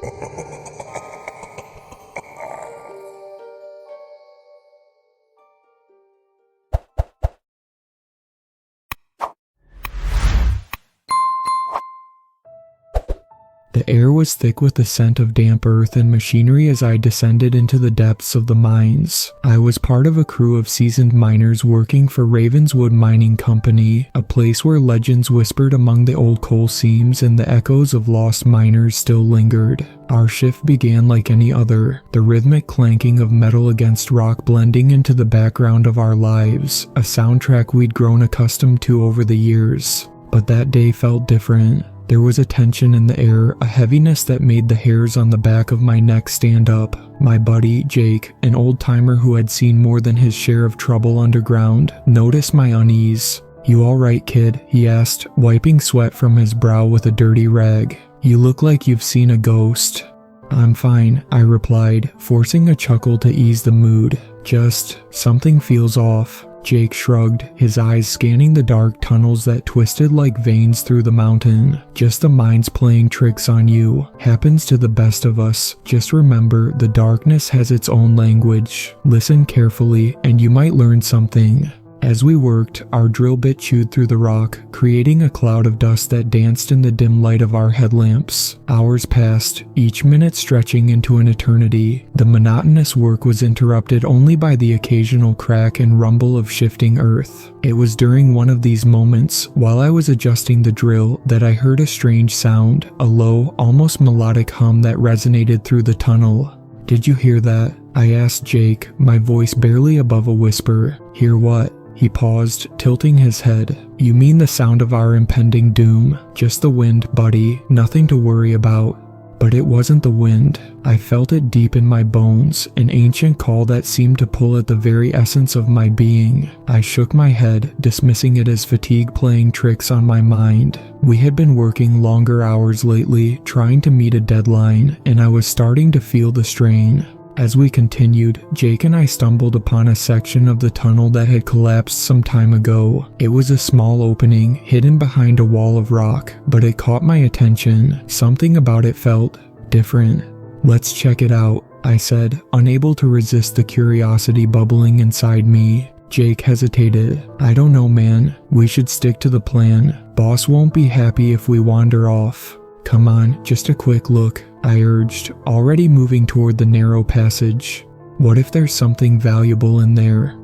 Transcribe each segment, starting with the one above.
The air was thick with the scent of damp earth and machinery as I descended into the depths of the mines. I was part of a crew of seasoned miners working for Ravenswood Mining Company, a place where legends whispered among the old coal seams and the echoes of lost miners still lingered. Our shift began like any other, the rhythmic clanking of metal against rock blending into the background of our lives, a soundtrack we'd grown accustomed to over the years. But that day felt different. There was a tension in the air, a heaviness that made the hairs on the back of my neck stand up. My buddy, Jake, an old-timer who had seen more than his share of trouble underground, noticed my unease. "You all right, kid?" he asked, wiping sweat from his brow with a dirty rag. "You look like you've seen a ghost." "I'm fine," I replied, forcing a chuckle to ease the mood. "Just, something feels off." Jake shrugged, his eyes scanning the dark tunnels that twisted like veins through the mountain. "Just the mines playing tricks on you. Happens to the best of us. Just remember, the darkness has its own language. Listen carefully, and you might learn something." As we worked, our drill bit chewed through the rock, creating a cloud of dust that danced in the dim light of our headlamps. Hours passed, each minute stretching into an eternity. The monotonous work was interrupted only by the occasional crack and rumble of shifting earth. It was during one of these moments, while I was adjusting the drill, that I heard a strange sound, a low, almost melodic hum that resonated through the tunnel. "Did you hear that?" I asked Jake, my voice barely above a whisper. "Hear what?" He paused, tilting his head. "You mean the sound of our impending doom? Just the wind, buddy, nothing to worry about." But it wasn't the wind. I felt it deep in my bones, an ancient call that seemed to pull at the very essence of my being. I shook my head, dismissing it as fatigue playing tricks on my mind. We had been working longer hours lately, trying to meet a deadline, and I was starting to feel the strain. As we continued, Jake and I stumbled upon a section of the tunnel that had collapsed some time ago. It was a small opening, hidden behind a wall of rock, but it caught my attention. Something about it felt different. "Let's check it out," I said, unable to resist the curiosity bubbling inside me. Jake hesitated. "I don't know, man. We should stick to the plan. Boss won't be happy if we wander off." "Come on, just a quick look," I urged, already moving toward the narrow passage. "What if there's something valuable in there?"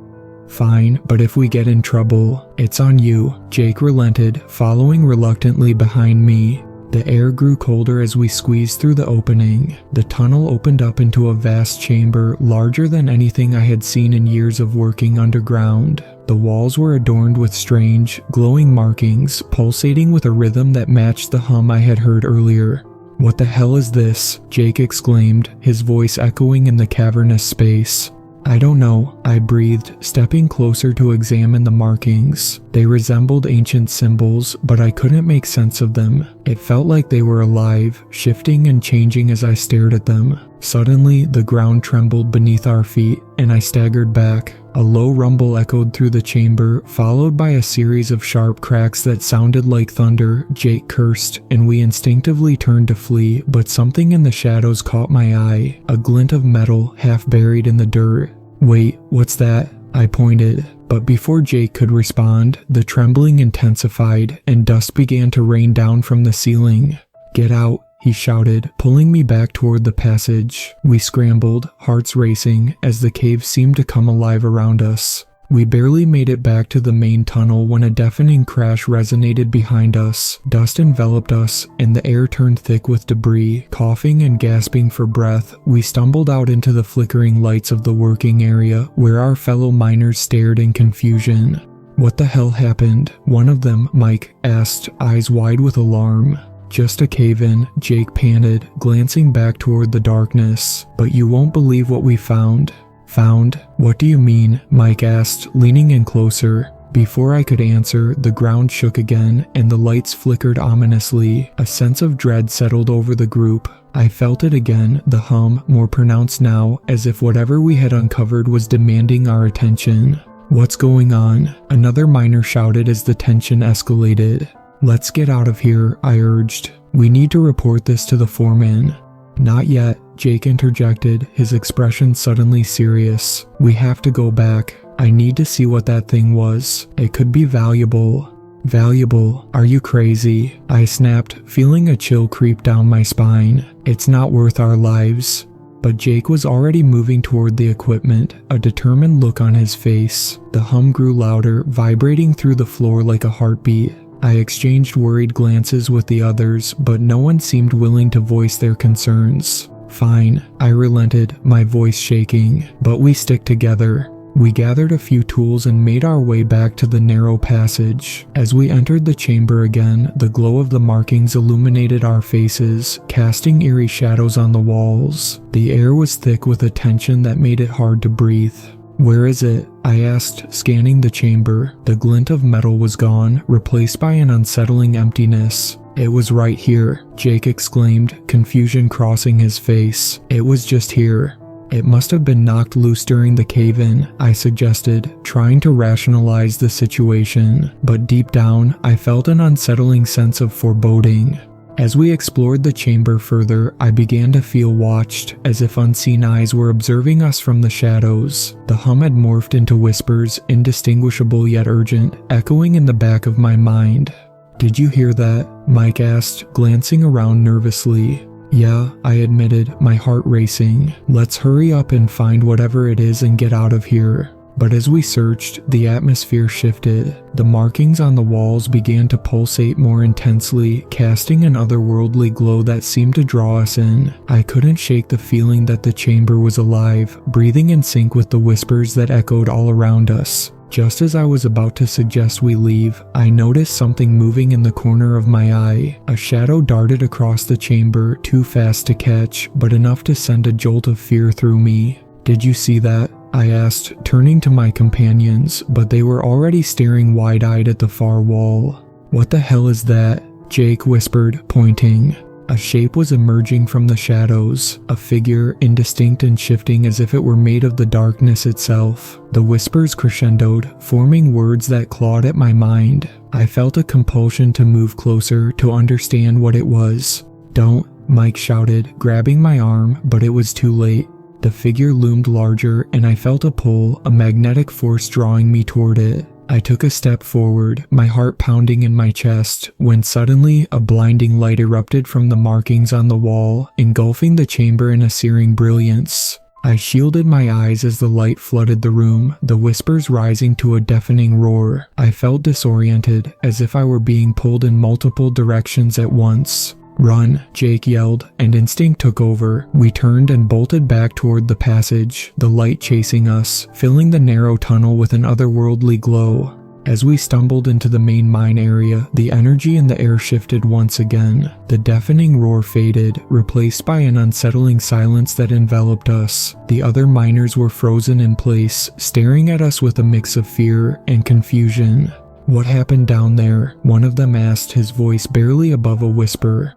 "Fine, but if we get in trouble, it's on you," Jake relented, following reluctantly behind me. The air grew colder as we squeezed through the opening. The tunnel opened up into a vast chamber, larger than anything I had seen in years of working underground. The walls were adorned with strange, glowing markings, pulsating with a rhythm that matched the hum I had heard earlier. "What the hell is this?" Jake exclaimed, his voice echoing in the cavernous space. "I don't know," I breathed, stepping closer to examine the markings. They resembled ancient symbols, but I couldn't make sense of them. It felt like they were alive, shifting and changing as I stared at them. Suddenly, the ground trembled beneath our feet, and I staggered back. A low rumble echoed through the chamber, followed by a series of sharp cracks that sounded like thunder. Jake cursed, and we instinctively turned to flee, but something in the shadows caught my eye, a glint of metal half buried in the dirt. "Wait, what's that?" I pointed. But before Jake could respond, the trembling intensified, and dust began to rain down from the ceiling. "Get out," he shouted, pulling me back toward the passage. We scrambled, hearts racing, as the cave seemed to come alive around us. We barely made it back to the main tunnel when a deafening crash resonated behind us. Dust enveloped us, and the air turned thick with debris. Coughing and gasping for breath, we stumbled out into the flickering lights of the working area, where our fellow miners stared in confusion. "What the hell happened?" one of them, Mike, asked, eyes wide with alarm. "Just a cave-in," Jake panted, glancing back toward the darkness. "But you won't believe what we found." "Found? What do you mean?" Mike asked, leaning in closer. Before I could answer, the ground shook again, and the lights flickered ominously. A sense of dread settled over the group. I felt it again, the hum, more pronounced now, as if whatever we had uncovered was demanding our attention. "What's going on?" another miner shouted as the tension escalated. "Let's get out of here," I urged. "We need to report this to the foreman." Not yet, Jake interjected, his expression suddenly serious. We have to go back. I need to see what that thing was. It could be valuable. Valuable? Are you crazy? I snapped, feeling a chill creep down my spine. It's not worth our lives. But Jake was already moving toward the equipment, a determined look on his face. The hum grew louder, vibrating through the floor like a heartbeat. I exchanged worried glances with the others, but no one seemed willing to voice their concerns. Fine, I relented, my voice shaking, but we stick together. We gathered a few tools and made our way back to the narrow passage. As we entered the chamber again, the glow of the markings illuminated our faces, casting eerie shadows on the walls. The air was thick with a tension that made it hard to breathe. Where is it? I asked, scanning the chamber. The glint of metal was gone, replaced by an unsettling emptiness. It was right here, Jake exclaimed, confusion crossing his face. It was just here. It must have been knocked loose during the cave-in, I suggested, trying to rationalize the situation. But deep down, I felt an unsettling sense of foreboding. As we explored the chamber further, I began to feel watched, as if unseen eyes were observing us from the shadows. The hum had morphed into whispers, indistinguishable yet urgent, echoing in the back of my mind. Did you hear that? Mike asked, glancing around nervously. Yeah, I admitted, my heart racing. Let's hurry up and find whatever it is and get out of here. But as we searched, the atmosphere shifted. The markings on the walls began to pulsate more intensely, casting an otherworldly glow that seemed to draw us in. I couldn't shake the feeling that the chamber was alive, breathing in sync with the whispers that echoed all around us. Just as I was about to suggest we leave, I noticed something moving in the corner of my eye. A shadow darted across the chamber, too fast to catch, but enough to send a jolt of fear through me. Did you see that? I asked, turning to my companions, but they were already staring wide-eyed at the far wall. What the hell is that? Jake whispered, pointing. A shape was emerging from the shadows, a figure, indistinct and shifting as if it were made of the darkness itself. The whispers crescendoed, forming words that clawed at my mind. I felt a compulsion to move closer, to understand what it was. Don't, Mike shouted, grabbing my arm, but it was too late. The figure loomed larger, and I felt a pull, a magnetic force drawing me toward it. I took a step forward, my heart pounding in my chest, when suddenly a blinding light erupted from the markings on the wall, engulfing the chamber in a searing brilliance. I shielded my eyes as the light flooded the room, the whispers rising to a deafening roar. I felt disoriented, as if I were being pulled in multiple directions at once. Run, Jake yelled, and instinct took over. We turned and bolted back toward the passage, the light chasing us, filling the narrow tunnel with an otherworldly glow. As we stumbled into the main mine area, the energy in the air shifted once again. The deafening roar faded, replaced by an unsettling silence that enveloped us. The other miners were frozen in place, staring at us with a mix of fear and confusion. What happened down there? One of them asked, his voice barely above a whisper.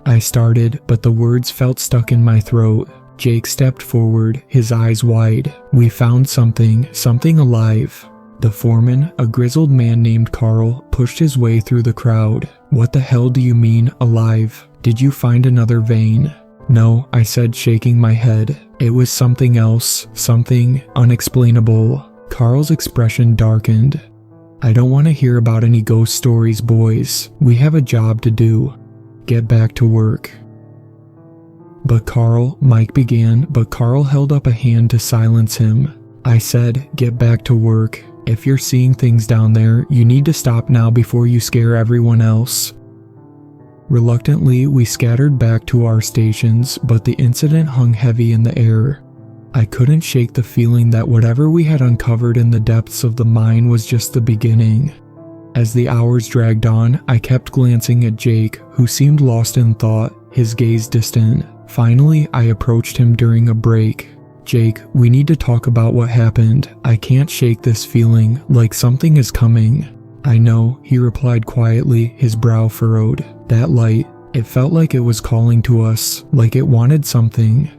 I started, but the words felt stuck in my throat. Jake stepped forward, his eyes wide. We found something alive. The foreman, a grizzled man named Carl, pushed his way through the crowd. What the hell do you mean, alive? Did you find another vein? No, I said, shaking my head. It was something else, something unexplainable. Carl's expression darkened. I don't want to hear about any ghost stories, boys. We have a job to do. Get back to work. But Carl, Mike began, but Carl held up a hand to silence him. I said, get back to work. If you're seeing things down there, you need to stop now before you scare everyone else. Reluctantly, we scattered back to our stations, but the incident hung heavy in the air. I couldn't shake the feeling that whatever we had uncovered in the depths of the mine was just the beginning. As the hours dragged on, I kept glancing at Jake, who seemed lost in thought, his gaze distant. Finally, I approached him during a break. Jake, we need to talk about what happened. I can't shake this feeling, like something is coming. I know, he replied quietly, his brow furrowed. That light, it felt like it was calling to us, like it wanted something.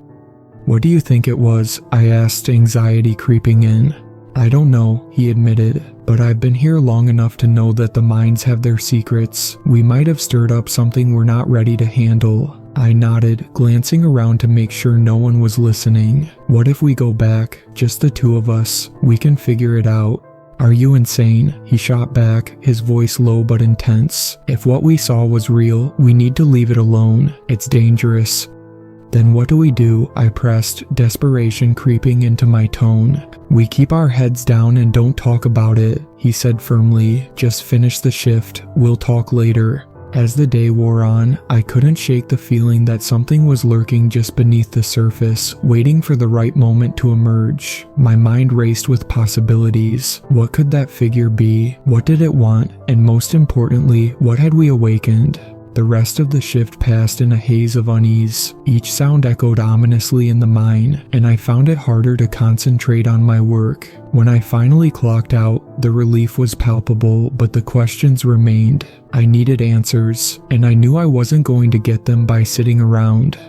What do you think it was? I asked, anxiety creeping in. I don't know, he admitted, but I've been here long enough to know that the mines have their secrets. We might have stirred up something we're not ready to handle. I nodded, glancing around to make sure no one was listening. What if we go back? Just the two of us. We can figure it out. Are you insane? He shot back, his voice low but intense. If what we saw was real, we need to leave it alone. It's dangerous. Then what do? I pressed, desperation creeping into my tone. We keep our heads down and don't talk about it, he said firmly. Just finish the shift. We'll talk later. As the day wore on, I couldn't shake the feeling that something was lurking just beneath the surface, waiting for the right moment to emerge. My mind raced with possibilities. What could that figure be? What did it want? And most importantly, what had we awakened? The rest of the shift passed in a haze of unease. Each sound echoed ominously in the mind, and I found it harder to concentrate on my work. When I finally clocked out, the relief was palpable, but the questions remained. I needed answers, and I knew I wasn't going to get them by sitting around.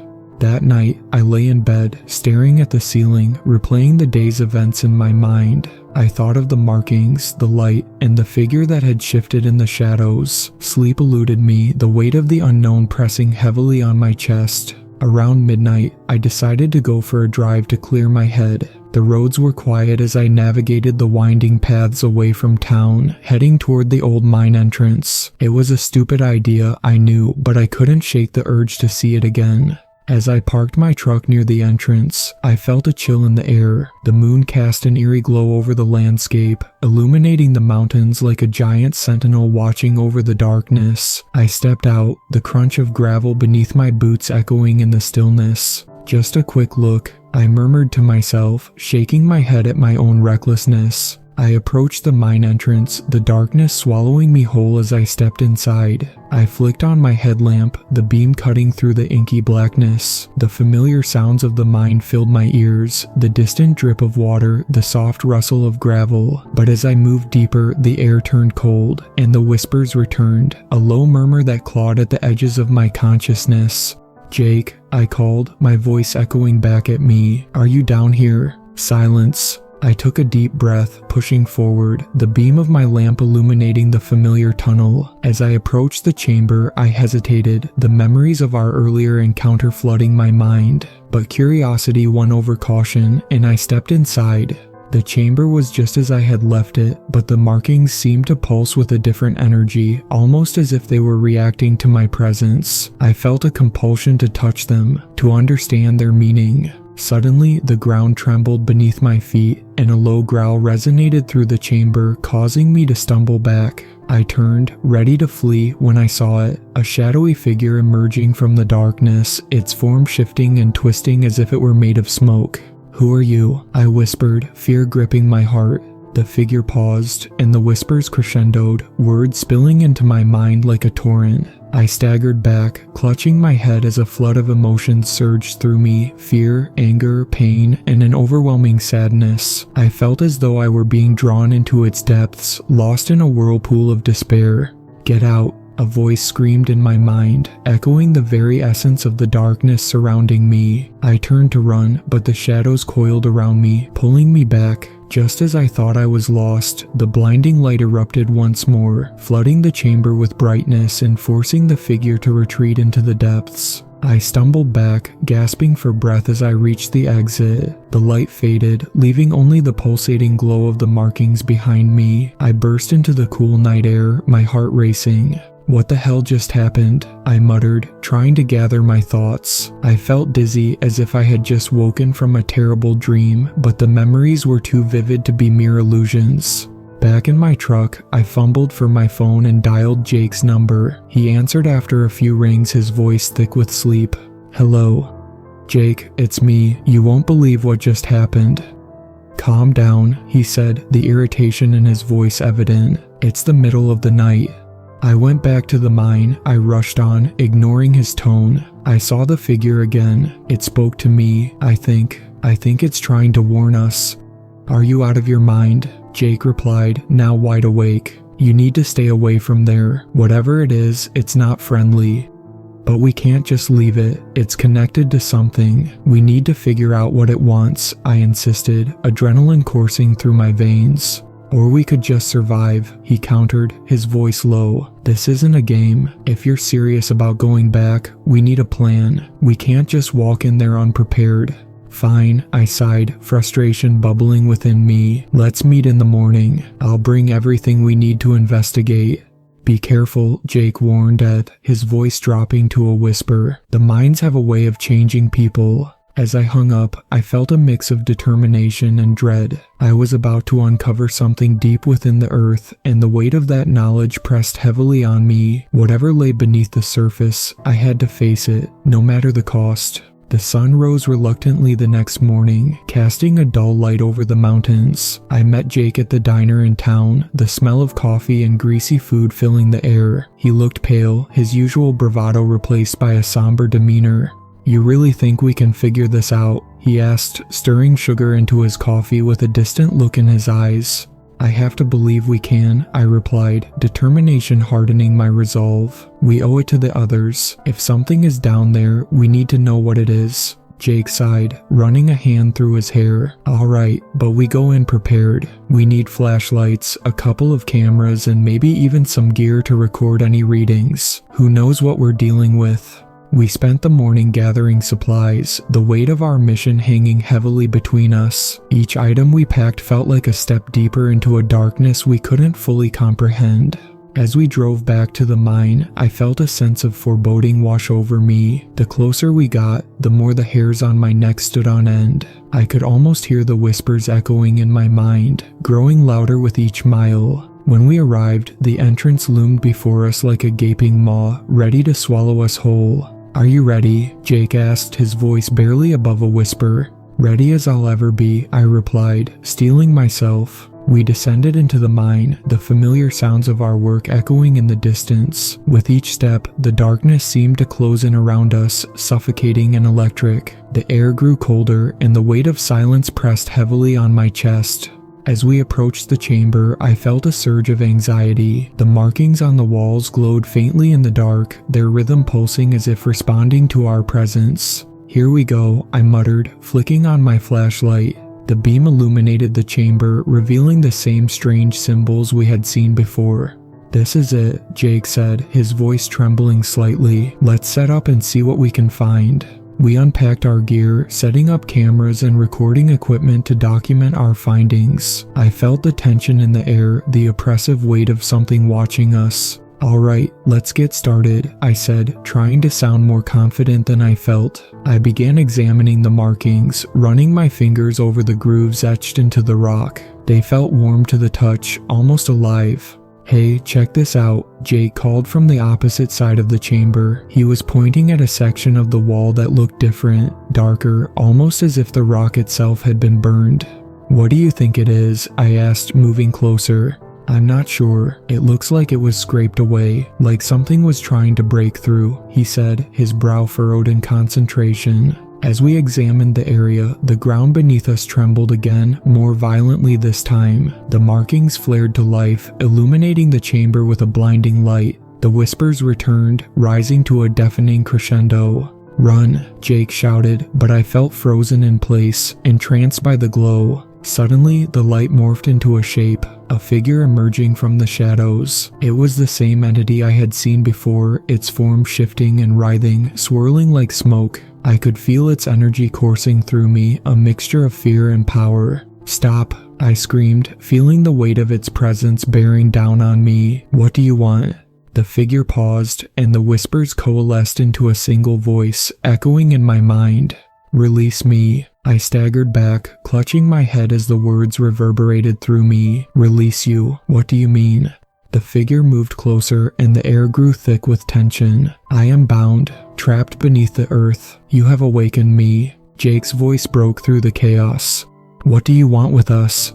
That night, I lay in bed, staring at the ceiling, replaying the day's events in my mind. I thought of the markings, the light, and the figure that had shifted in the shadows. Sleep eluded me, the weight of the unknown pressing heavily on my chest. Around midnight, I decided to go for a drive to clear my head. The roads were quiet as I navigated the winding paths away from town, heading toward the old mine entrance. It was a stupid idea, I knew, but I couldn't shake the urge to see it again. As I parked my truck near the entrance, I felt a chill in the air. The moon cast an eerie glow over the landscape, illuminating the mountains like a giant sentinel watching over the darkness. I stepped out, the crunch of gravel beneath my boots echoing in the stillness. Just a quick look, I murmured to myself, shaking my head at my own recklessness. I approached the mine entrance, the darkness swallowing me whole as I stepped inside. I flicked on my headlamp, the beam cutting through the inky blackness. The familiar sounds of the mine filled my ears, the distant drip of water, the soft rustle of gravel. But as I moved deeper, the air turned cold, and the whispers returned, a low murmur that clawed at the edges of my consciousness. "Jake," I called, my voice echoing back at me. "Are you down here?" Silence. I took a deep breath, pushing forward, the beam of my lamp illuminating the familiar tunnel. As I approached the chamber, I hesitated, the memories of our earlier encounter flooding my mind. But curiosity won over caution, and I stepped inside. The chamber was just as I had left it, but the markings seemed to pulse with a different energy, almost as if they were reacting to my presence. I felt a compulsion to touch them, to understand their meaning. Suddenly, the ground trembled beneath my feet, and a low growl resonated through the chamber, causing me to stumble back. I turned, ready to flee, when I saw it, a shadowy figure emerging from the darkness, its form shifting and twisting as if it were made of smoke. "Who are you?" I whispered, fear gripping my heart. The figure paused, and the whispers crescendoed, words spilling into my mind like a torrent. I staggered back, clutching my head as a flood of emotions surged through me, fear, anger, pain, and an overwhelming sadness. I felt as though I were being drawn into its depths, lost in a whirlpool of despair. "Get out," a voice screamed in my mind, echoing the very essence of the darkness surrounding me. I turned to run, but the shadows coiled around me, pulling me back. Just as I thought I was lost, the blinding light erupted once more, flooding the chamber with brightness and forcing the figure to retreat into the depths. I stumbled back, gasping for breath as I reached the exit. The light faded, leaving only the pulsating glow of the markings behind me. I burst into the cool night air, my heart racing. "What the hell just happened?" I muttered, trying to gather my thoughts. I felt dizzy, as if I had just woken from a terrible dream, but the memories were too vivid to be mere illusions. Back in my truck, I fumbled for my phone and dialed Jake's number. He answered after a few rings, his voice thick with sleep. "Hello." "Jake, it's me. You won't believe what just happened." "Calm down," he said, the irritation in his voice evident. "It's the middle of the night." I went back to the mine. I rushed on, ignoring his tone. I saw the figure again. It spoke to me, I think it's trying to warn us. "Are you out of your mind?" Jake replied, now wide awake. "You need to stay away from there. Whatever it is, it's not friendly." "But we can't just leave it. It's connected to something. We need to figure out what it wants," I insisted, adrenaline coursing through my veins. Or we could just survive, he countered, his voice low. This isn't a game. If you're serious about going back, we need a plan. We can't just walk in there unprepared. Fine, I sighed, frustration bubbling within me. Let's meet in the morning. I'll bring everything we need to investigate. Be careful, Jake warned, his voice dropping to a whisper. The mines have a way of changing people. As I hung up, I felt a mix of determination and dread. I was about to uncover something deep within the earth, and the weight of that knowledge pressed heavily on me. Whatever lay beneath the surface, I had to face it, no matter the cost. The sun rose reluctantly the next morning, casting a dull light over the mountains. I met Jake at the diner in town, the smell of coffee and greasy food filling the air. He looked pale, his usual bravado replaced by a somber demeanor. "You really think we can figure this out?" he asked, stirring sugar into his coffee with a distant look in his eyes. "I have to believe we can," I replied, determination hardening my resolve. "We owe it to the others. If something is down there, we need to know what it is." Jake sighed, running a hand through his hair. "All right, but we go in prepared. We need flashlights, a couple of cameras, and maybe even some gear to record any readings. Who knows what we're dealing with?" We spent the morning gathering supplies, the weight of our mission hanging heavily between us. Each item we packed felt like a step deeper into a darkness we couldn't fully comprehend. As we drove back to the mine, I felt a sense of foreboding wash over me. The closer we got, the more the hairs on my neck stood on end. I could almost hear the whispers echoing in my mind, growing louder with each mile. When we arrived, the entrance loomed before us like a gaping maw, ready to swallow us whole. "Are you ready?" Jake asked, his voice barely above a whisper. "Ready as I'll ever be," I replied, steeling myself. We descended into the mine, the familiar sounds of our work echoing in the distance. With each step, the darkness seemed to close in around us, suffocating and electric. The air grew colder, and the weight of silence pressed heavily on my chest. As we approached the chamber, I felt a surge of anxiety. The markings on the walls glowed faintly in the dark, their rhythm pulsing as if responding to our presence. "Here we go," I muttered, flicking on my flashlight. The beam illuminated the chamber, revealing the same strange symbols we had seen before. "This is it," Jake said, his voice trembling slightly. "Let's set up and see what we can find." We unpacked our gear, setting up cameras and recording equipment to document our findings. I felt the tension in the air, the oppressive weight of something watching us. "All right, let's get started," I said, trying to sound more confident than I felt. I began examining the markings, running my fingers over the grooves etched into the rock. They felt warm to the touch, almost alive. "Hey, check this out," Jake called from the opposite side of the chamber. He was pointing at a section of the wall that looked different, darker, almost as if the rock itself had been burned. "What do you think it is?" I asked, moving closer. "I'm not sure. It looks like it was scraped away, like something was trying to break through," he said, his brow furrowed in concentration. As we examined the area, the ground beneath us trembled again, more violently this time. The markings flared to life, illuminating the chamber with a blinding light. The whispers returned, rising to a deafening crescendo. "Run," Jake shouted, but I felt frozen in place, entranced by the glow. Suddenly, the light morphed into a shape, a figure emerging from the shadows. It was the same entity I had seen before, its form shifting and writhing, swirling like smoke. I could feel its energy coursing through me, a mixture of fear and power. "Stop," I screamed, feeling the weight of its presence bearing down on me. "What do you want?" The figure paused, and the whispers coalesced into a single voice, echoing in my mind. "Release me." I staggered back, clutching my head as the words reverberated through me. "Release you? What do you mean?" The figure moved closer, and the air grew thick with tension. "I am bound, trapped beneath the earth. You have awakened me." Jake's voice broke through the chaos. "What do you want with us?"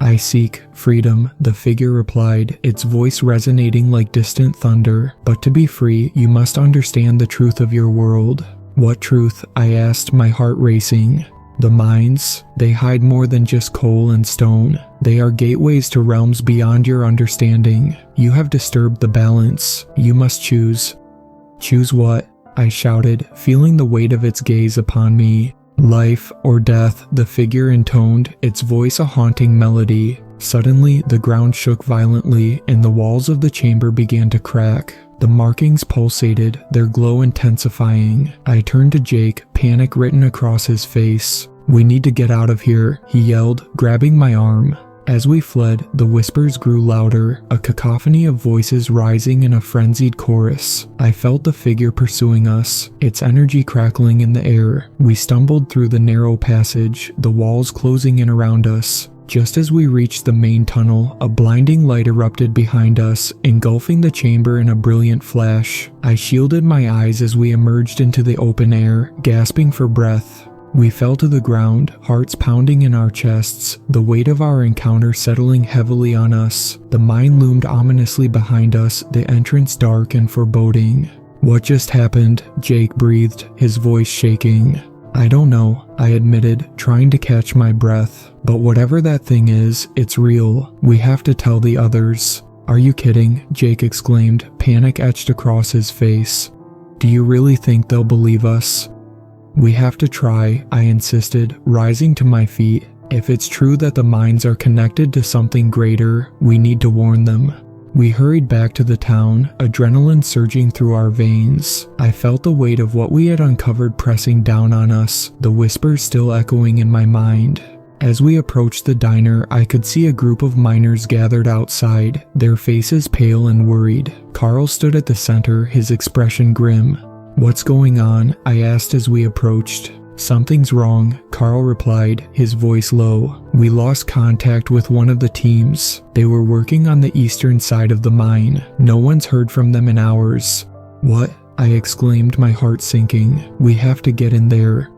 "I seek freedom," the figure replied, its voice resonating like distant thunder. "But to be free, you must understand the truth of your world." "What truth?" I asked, my heart racing. "The mines, they hide more than just coal and stone. They are gateways to realms beyond your understanding. You have disturbed the balance. You must choose." "Choose what?" I shouted, feeling the weight of its gaze upon me. "Life or death," the figure intoned, its voice a haunting melody. Suddenly, the ground shook violently and the walls of the chamber began to crack. The markings pulsated, their glow intensifying. I turned to Jake, panic written across his face. "We need to get out of here," he yelled, grabbing my arm. As we fled, the whispers grew louder, a cacophony of voices rising in a frenzied chorus. I felt the figure pursuing us, its energy crackling in the air. We stumbled through the narrow passage, the walls closing in around us. Just as we reached the main tunnel, a blinding light erupted behind us, engulfing the chamber in a brilliant flash. I shielded my eyes as we emerged into the open air, gasping for breath. We fell to the ground, hearts pounding in our chests, the weight of our encounter settling heavily on us. The mine loomed ominously behind us, the entrance dark and foreboding. "What just happened?" Jake breathed, his voice shaking. "I don't know," I admitted, trying to catch my breath. "But whatever that thing is, it's real. We have to tell the others." "Are you kidding?" Jake exclaimed, panic etched across his face. "Do you really think they'll believe us?" "We have to try," I insisted, rising to my feet. "If it's true that the mines are connected to something greater, we need to warn them." We hurried back to the town, adrenaline surging through our veins. I felt the weight of what we had uncovered pressing down on us, the whispers still echoing in my mind. As we approached the diner, I could see a group of miners gathered outside, their faces pale and worried. Carl stood at the center, his expression grim. "What's going on?" I asked as we approached. "Something's wrong," Carl replied, his voice low. "We lost contact with one of the teams. They were working on the eastern side of the mine. No one's heard from them in hours." "What?" I exclaimed, my heart sinking. "We have to get in there."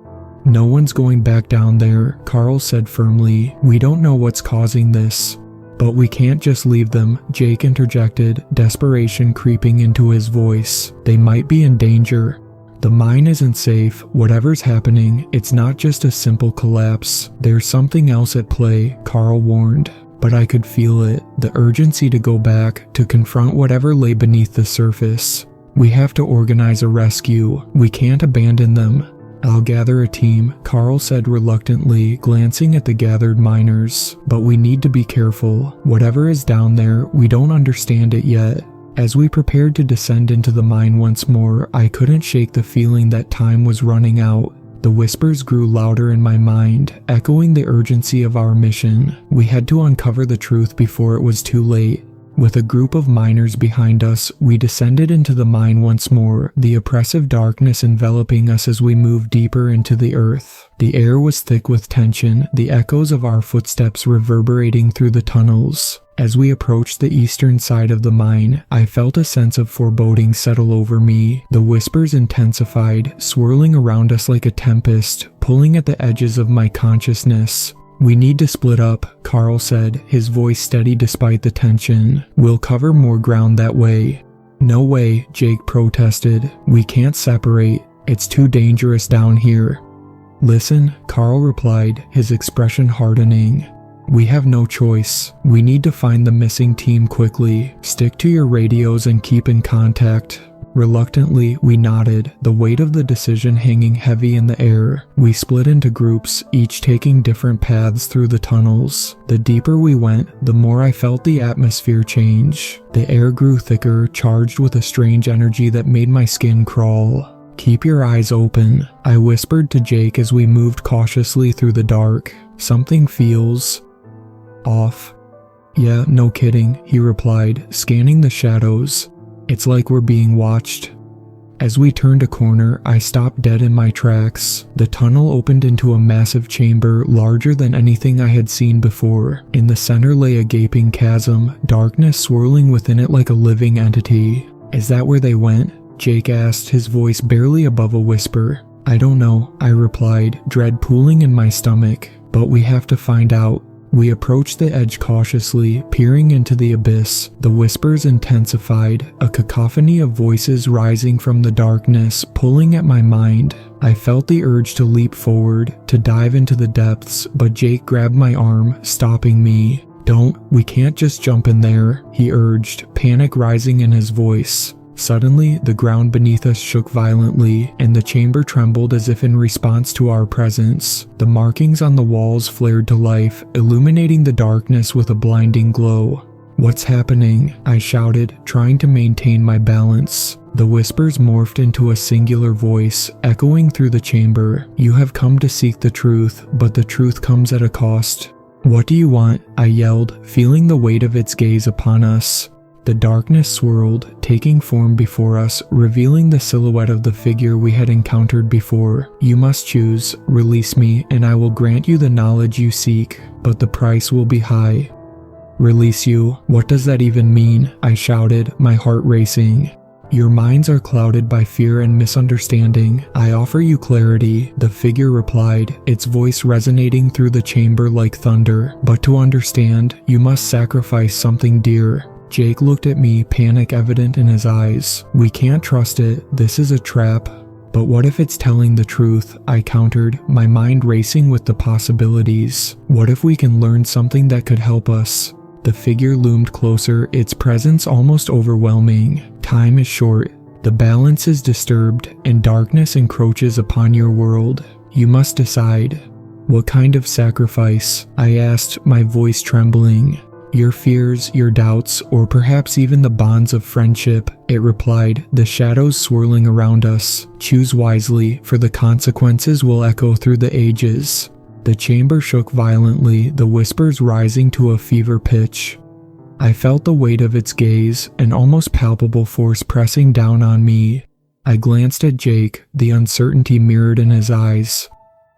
"No one's going back down there," Carl said firmly. "We don't know what's causing this." "But we can't just leave them," Jake interjected, desperation creeping into his voice. "They might be in danger." "The mine isn't safe. Whatever's happening, it's not just a simple collapse. There's something else at play," Carl warned. But I could feel it, the urgency to go back, to confront whatever lay beneath the surface. "We have to organize a rescue. We can't abandon them." "I'll gather a team," Carl said reluctantly, glancing at the gathered miners. "But we need to be careful. Whatever is down there, we don't understand it yet." As we prepared to descend into the mine once more, I couldn't shake the feeling that time was running out. The whispers grew louder in my mind, echoing the urgency of our mission. We had to uncover the truth before it was too late. With a group of miners behind us, we descended into the mine once more, the oppressive darkness enveloping us as we moved deeper into the earth. The air was thick with tension, the echoes of our footsteps reverberating through the tunnels. As we approached the eastern side of the mine, I felt a sense of foreboding settle over me. The whispers intensified, swirling around us like a tempest, pulling at the edges of my consciousness. "We need to split up," Carl said, his voice steady despite the tension. "We'll cover more ground that way." "No way," Jake protested. "We can't separate. It's too dangerous down here." "Listen," Carl replied, his expression hardening. "We have no choice. We need to find the missing team quickly. Stick to your radios and keep in contact." Reluctantly, we nodded, the weight of the decision hanging heavy in the air. We split into groups, each taking different paths through the tunnels. The deeper we went, the more I felt the atmosphere change. The air grew thicker, charged with a strange energy that made my skin crawl. "Keep your eyes open," I whispered to Jake as we moved cautiously through the dark. "Something feels off." "Yeah, no kidding," he replied, scanning the shadows. "It's like we're being watched." As we turned a corner, I stopped dead in my tracks. The tunnel opened into a massive chamber larger than anything I had seen before. In the center lay a gaping chasm, darkness swirling within it like a living entity. "Is that where they went?" Jake asked, his voice barely above a whisper. "I don't know," I replied, dread pooling in my stomach. "But we have to find out." We approached the edge cautiously, peering into the abyss. The whispers intensified, a cacophony of voices rising from the darkness, pulling at my mind. I felt the urge to leap forward, to dive into the depths, but Jake grabbed my arm, stopping me. "Don't, we can't just jump in there," he urged, panic rising in his voice. Suddenly, the ground beneath us shook violently, and the chamber trembled as if in response to our presence. The markings on the walls flared to life, illuminating the darkness with a blinding glow. "What's happening?" I shouted, trying to maintain my balance. The whispers morphed into a singular voice, echoing through the chamber. "You have come to seek the truth, but the truth comes at a cost." "What do you want?" I yelled, feeling the weight of its gaze upon us. The darkness swirled, taking form before us, revealing the silhouette of the figure we had encountered before. "You must choose. Release me, and I will grant you the knowledge you seek, but the price will be high." "Release you? What does that even mean?" I shouted, my heart racing. "Your minds are clouded by fear and misunderstanding. I offer you clarity," the figure replied, its voice resonating through the chamber like thunder. "But to understand, you must sacrifice something dear." Jake looked at me, panic evident in his eyes. "We can't trust it. This is a trap." "But what if it's telling the truth?" I countered, my mind racing with the possibilities. "What if we can learn something that could help us?" The figure loomed closer, its presence almost overwhelming. "Time is short. The balance is disturbed, and darkness encroaches upon your world. You must decide." "What kind of sacrifice?" I asked, my voice trembling. "Your fears, your doubts, or perhaps even the bonds of friendship," it replied, the shadows swirling around us. "Choose wisely, for the consequences will echo through the ages." The chamber shook violently, the whispers rising to a fever pitch. I felt the weight of its gaze, an almost palpable force pressing down on me. I glanced at Jake, the uncertainty mirrored in his eyes.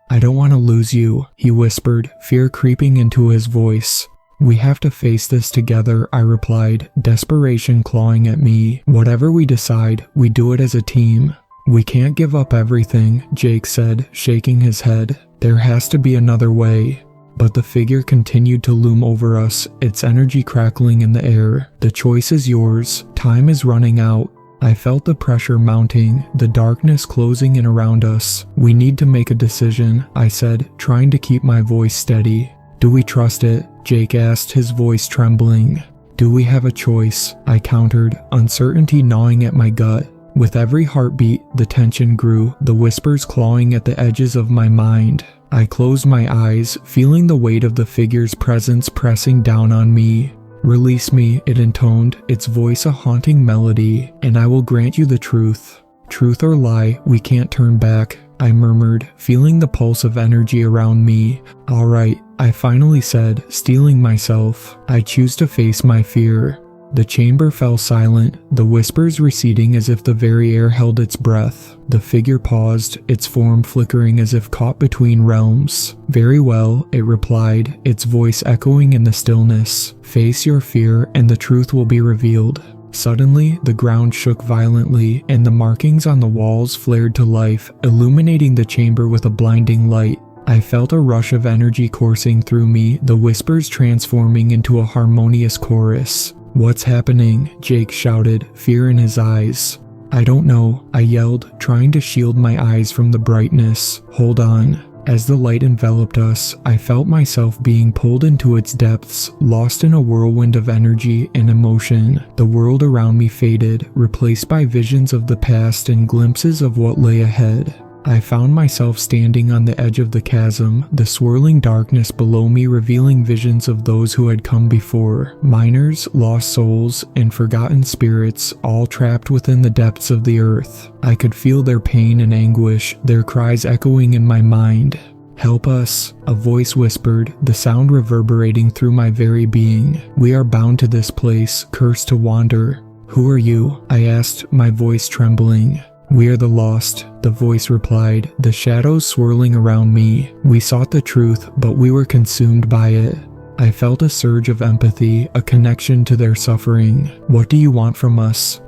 "I don't want to lose you," he whispered, fear creeping into his voice. "We have to face this together," I replied, desperation clawing at me. "Whatever we decide, we do it as a team." "We can't give up everything," Jake said, shaking his head. "There has to be another way." But the figure continued to loom over us, its energy crackling in the air. "The choice is yours. Time is running out." I felt the pressure mounting, the darkness closing in around us. "We need to make a decision," I said, trying to keep my voice steady. "Do we trust it?" Jake asked, his voice trembling. "Do we have a choice?" I countered, uncertainty gnawing at my gut. With every heartbeat, the tension grew, the whispers clawing at the edges of my mind. I closed my eyes, feeling the weight of the figure's presence pressing down on me. "Release me," it intoned, its voice a haunting melody, "and I will grant you the truth." "Truth or lie, we can't turn back," I murmured, feeling the pulse of energy around me. "All right," I finally said, steeling myself. "I choose to face my fear." The chamber fell silent, the whispers receding as if the very air held its breath. The figure paused, its form flickering as if caught between realms. "Very well," it replied, its voice echoing in the stillness. "Face your fear, and the truth will be revealed." Suddenly, the ground shook violently, and the markings on the walls flared to life, illuminating the chamber with a blinding light. I felt a rush of energy coursing through me, the whispers transforming into a harmonious chorus. "What's happening?" Jake shouted, fear in his eyes. "I don't know," I yelled, trying to shield my eyes from the brightness. "Hold on." As the light enveloped us, I felt myself being pulled into its depths, lost in a whirlwind of energy and emotion. The world around me faded, replaced by visions of the past and glimpses of what lay ahead. I found myself standing on the edge of the chasm, the swirling darkness below me revealing visions of those who had come before. Miners, lost souls, and forgotten spirits, all trapped within the depths of the earth. I could feel their pain and anguish, their cries echoing in my mind. "Help us," a voice whispered, the sound reverberating through my very being. "We are bound to this place, cursed to wander." "Who are you?" I asked, my voice trembling. "We are the lost," the voice replied, the shadows swirling around me. "We sought the truth, but we were consumed by it." I felt a surge of empathy, a connection to their suffering. "What do you want from us?"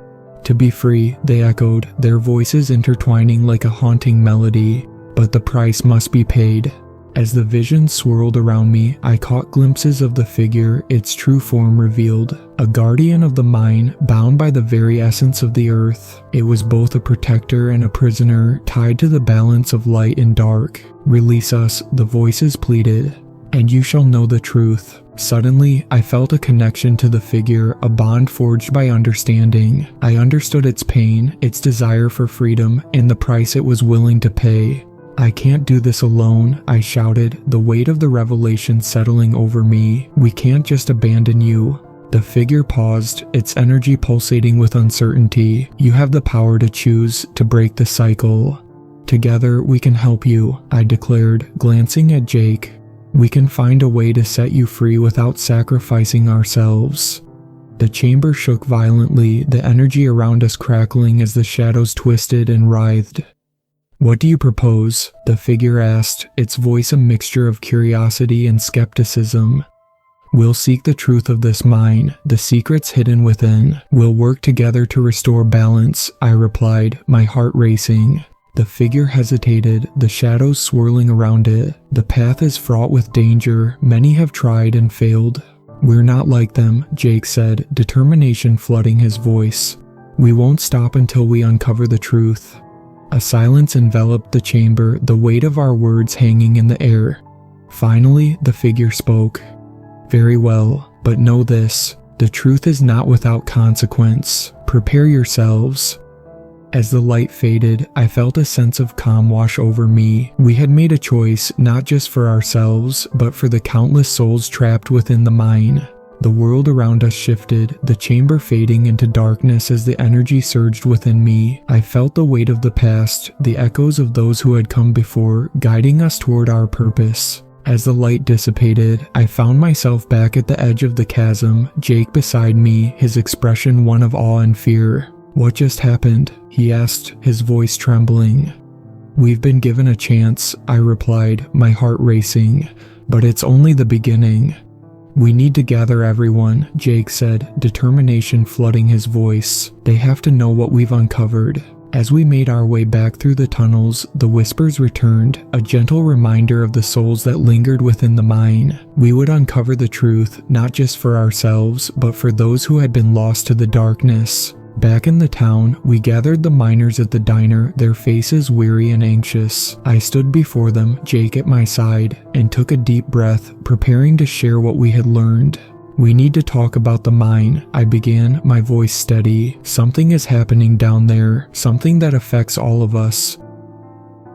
"To be free," they echoed, their voices intertwining like a haunting melody. "But the price must be paid." As the vision swirled around me, I caught glimpses of the figure, its true form revealed. A guardian of the mine, bound by the very essence of the earth. It was both a protector and a prisoner, tied to the balance of light and dark. "Release us," the voices pleaded. and you shall know the truth." Suddenly, I felt a connection to the figure, a bond forged by understanding. I understood its pain, its desire for freedom, and the price it was willing to pay. "I can't do this alone," I shouted, the weight of the revelation settling over me. "We can't just abandon you." The figure paused, its energy pulsating with uncertainty. "You have the power to choose, to break the cycle. Together, we can help you," I declared, glancing at Jake. "We can find a way to set you free without sacrificing ourselves." The chamber shook violently, the energy around us crackling as the shadows twisted and writhed. "What do you propose?" the figure asked, its voice a mixture of curiosity and skepticism. "We'll seek the truth of this mine, the secrets hidden within. We'll work together to restore balance," I replied, my heart racing. The figure hesitated, the shadows swirling around it. "The path is fraught with danger. Many have tried and failed." "We're not like them," Jake said, determination flooding his voice. "We won't stop until we uncover the truth." A silence enveloped the chamber, the weight of our words hanging in the air. Finally, the figure spoke. "Very well, but know this. The truth is not without consequence. Prepare yourselves." As the light faded, I felt a sense of calm wash over me. We had made a choice, not just for ourselves, but for the countless souls trapped within the mine. The world around us shifted, the chamber fading into darkness as the energy surged within me. I felt the weight of the past, the echoes of those who had come before, guiding us toward our purpose. As the light dissipated, I found myself back at the edge of the chasm, Jake beside me, his expression one of awe and fear. "What just happened?" he asked, his voice trembling. "We've been given a chance," I replied, my heart racing, "but it's only the beginning." "We need to gather everyone," Jake said, determination flooding his voice. "They have to know what we've uncovered." As we made our way back through the tunnels, the whispers returned, a gentle reminder of the souls that lingered within the mine. We would uncover the truth, not just for ourselves, but for those who had been lost to the darkness. Back in the town, we gathered the miners at the diner, their faces weary and anxious. I stood before them, Jake at my side, and took a deep breath, preparing to share what we had learned. "We need to talk about the mine," I began, my voice steady. "Something is happening down there, something that affects all of us."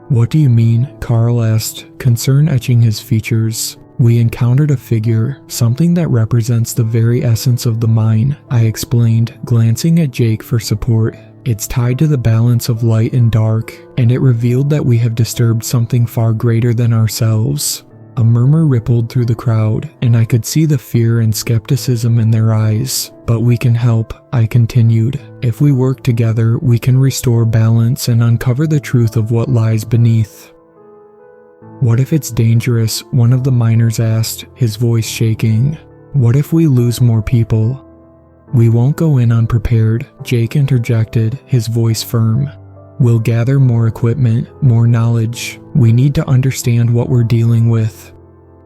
"What do you mean?" Carl asked, concern etching his features. "We encountered a figure, something that represents the very essence of the mine," I explained, glancing at Jake for support. "It's tied to the balance of light and dark, and it revealed that we have disturbed something far greater than ourselves." A murmur rippled through the crowd, and I could see the fear and skepticism in their eyes. "But we can help," I continued. "If we work together, we can restore balance and uncover the truth of what lies beneath." "What if it's dangerous?" one of the miners asked, his voice shaking. "What if we lose more people?" "We won't go in unprepared," Jake interjected, his voice firm. "We'll gather more equipment, more knowledge. We need to understand what we're dealing with."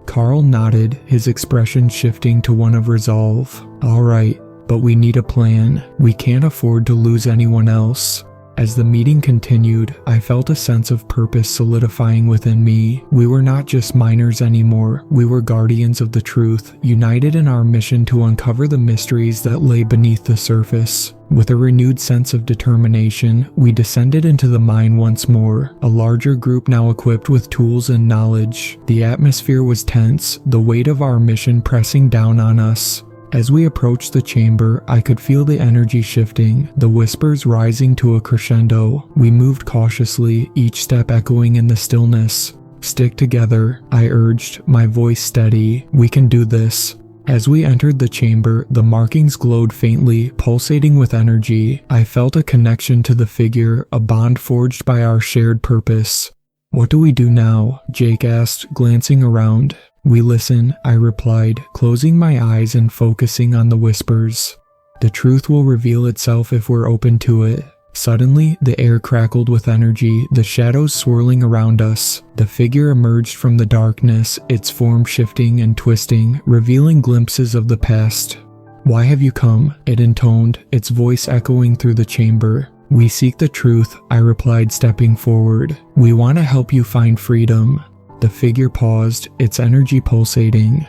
Carl nodded, his expression shifting to one of resolve. "All right, but we need a plan. We can't afford to lose anyone else." As the meeting continued, I felt a sense of purpose solidifying within me. We were not just miners anymore, we were guardians of the truth, united in our mission to uncover the mysteries that lay beneath the surface. With a renewed sense of determination, we descended into the mine once more, a larger group now equipped with tools and knowledge. The atmosphere was tense, the weight of our mission pressing down on us. As we approached the chamber, I could feel the energy shifting, the whispers rising to a crescendo. We moved cautiously, each step echoing in the stillness. "Stick together," I urged, my voice steady. "We can do this." As we entered the chamber, the markings glowed faintly, pulsating with energy. I felt a connection to the figure, a bond forged by our shared purpose. "What do we do now?" Jake asked, glancing around. "We listen," I replied, closing my eyes and focusing on the whispers. "The truth will reveal itself if we're open to it." Suddenly, the air crackled with energy, the shadows swirling around us. The figure emerged from the darkness, its form shifting and twisting, revealing glimpses of the past. "Why have you come?" it intoned, its voice echoing through the chamber. "We seek the truth," I replied, stepping forward. "We want to help you find freedom." The figure paused, its energy pulsating.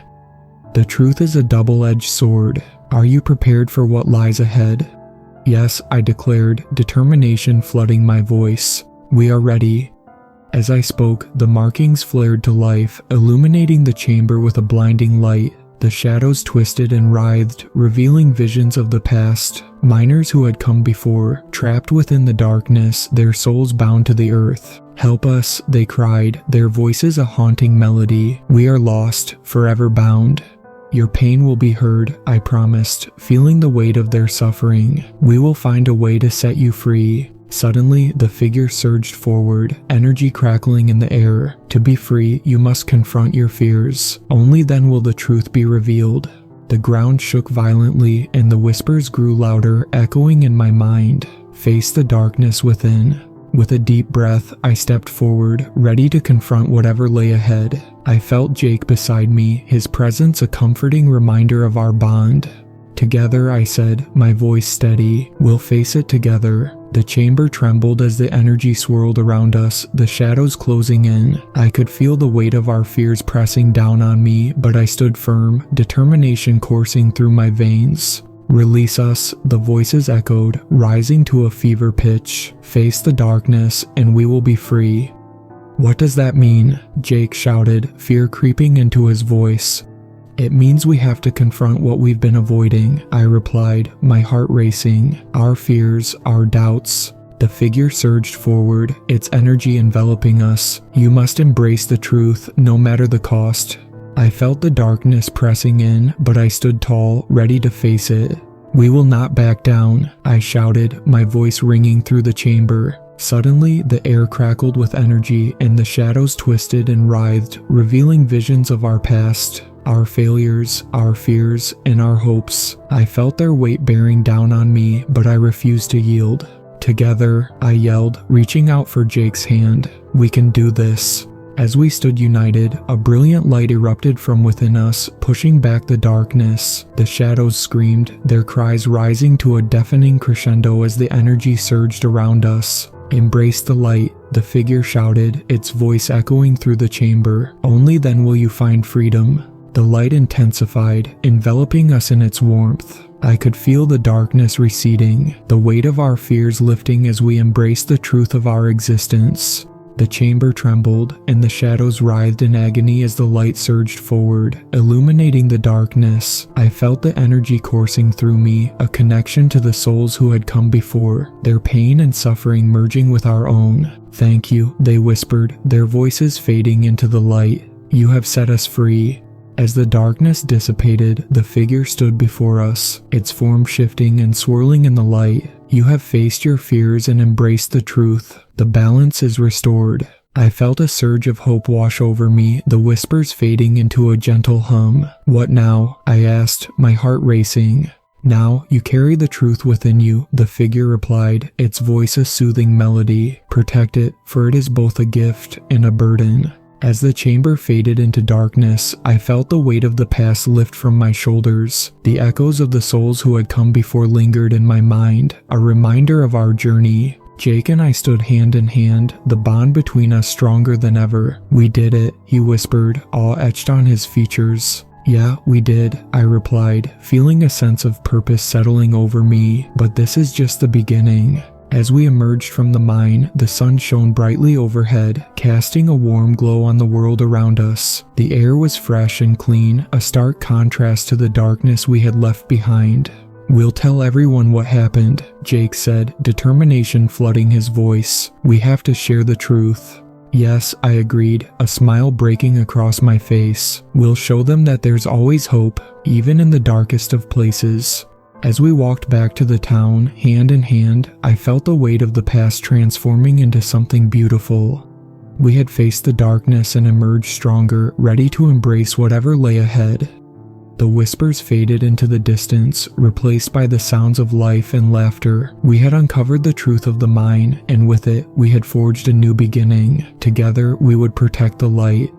"The truth is a double-edged sword. Are you prepared for what lies ahead?" "Yes," I declared, determination flooding my voice. "We are ready." As I spoke, the markings flared to life, illuminating the chamber with a blinding light. The shadows twisted and writhed, revealing visions of the past. Miners who had come before, trapped within the darkness, their souls bound to the earth. "Help us," they cried, their voices a haunting melody. "We are lost, forever bound." "Your pain will be heard," I promised, feeling the weight of their suffering. "We will find a way to set you free." Suddenly, the figure surged forward, energy crackling in the air. "To be free, you must confront your fears. Only then will the truth be revealed." The ground shook violently, and the whispers grew louder, echoing in my mind. "Face the darkness within." With a deep breath, I stepped forward, ready to confront whatever lay ahead. I felt Jake beside me, his presence a comforting reminder of our bond. "Together," I said, my voice steady, "we'll face it together." The chamber trembled as the energy swirled around us, the shadows closing in. I could feel the weight of our fears pressing down on me, but I stood firm, determination coursing through my veins. "Release us," the voices echoed, rising to a fever pitch. "Face the darkness, and we will be free." "What does that mean?" Jake shouted, fear creeping into his voice. "It means we have to confront what we've been avoiding," I replied, my heart racing. "Our fears, our doubts." The figure surged forward, its energy enveloping us. "You must embrace the truth, no matter the cost." I felt the darkness pressing in, but I stood tall, ready to face it. "We will not back down," I shouted, my voice ringing through the chamber. Suddenly, the air crackled with energy, and the shadows twisted and writhed, revealing visions of our past. Our failures, our fears, and our hopes. I felt their weight bearing down on me, but I refused to yield. "Together," I yelled, reaching out for Jake's hand. "We can do this." As we stood united, a brilliant light erupted from within us, pushing back the darkness. The shadows screamed, their cries rising to a deafening crescendo as the energy surged around us. "Embrace the light," the figure shouted, its voice echoing through the chamber. "Only then will you find freedom." The light intensified, enveloping us in its warmth. I could feel the darkness receding, the weight of our fears lifting as we embraced the truth of our existence. The chamber trembled, and the shadows writhed in agony as the light surged forward, illuminating the darkness. I felt the energy coursing through me, a connection to the souls who had come before, their pain and suffering merging with our own. "Thank you," they whispered, their voices fading into the light. "You have set us free." As the darkness dissipated, the figure stood before us, its form shifting and swirling in the light. "You have faced your fears and embraced the truth. The balance is restored." I felt a surge of hope wash over me, the whispers fading into a gentle hum. "What now?" I asked, my heart racing. "Now you carry the truth within you," the figure replied, its voice a soothing melody. "Protect it, for it is both a gift and a burden." As the chamber faded into darkness, I felt the weight of the past lift from my shoulders. The echoes of the souls who had come before lingered in my mind, a reminder of our journey. Jake and I stood hand in hand, the bond between us stronger than ever. "We did it," he whispered, awe etched on his features. "Yeah, we did," I replied, feeling a sense of purpose settling over me. "But this is just the beginning." As we emerged from the mine, the sun shone brightly overhead, casting a warm glow on the world around us. The air was fresh and clean, a stark contrast to the darkness we had left behind. "We'll tell everyone what happened," Jake said, determination flooding his voice. "We have to share the truth." "Yes," I agreed, a smile breaking across my face. "We'll show them that there's always hope, even in the darkest of places." As we walked back to the town, hand in hand, I felt the weight of the past transforming into something beautiful. We had faced the darkness and emerged stronger, ready to embrace whatever lay ahead. The whispers faded into the distance, replaced by the sounds of life and laughter. We had uncovered the truth of the mine, and with it, we had forged a new beginning. Together, we would protect the light,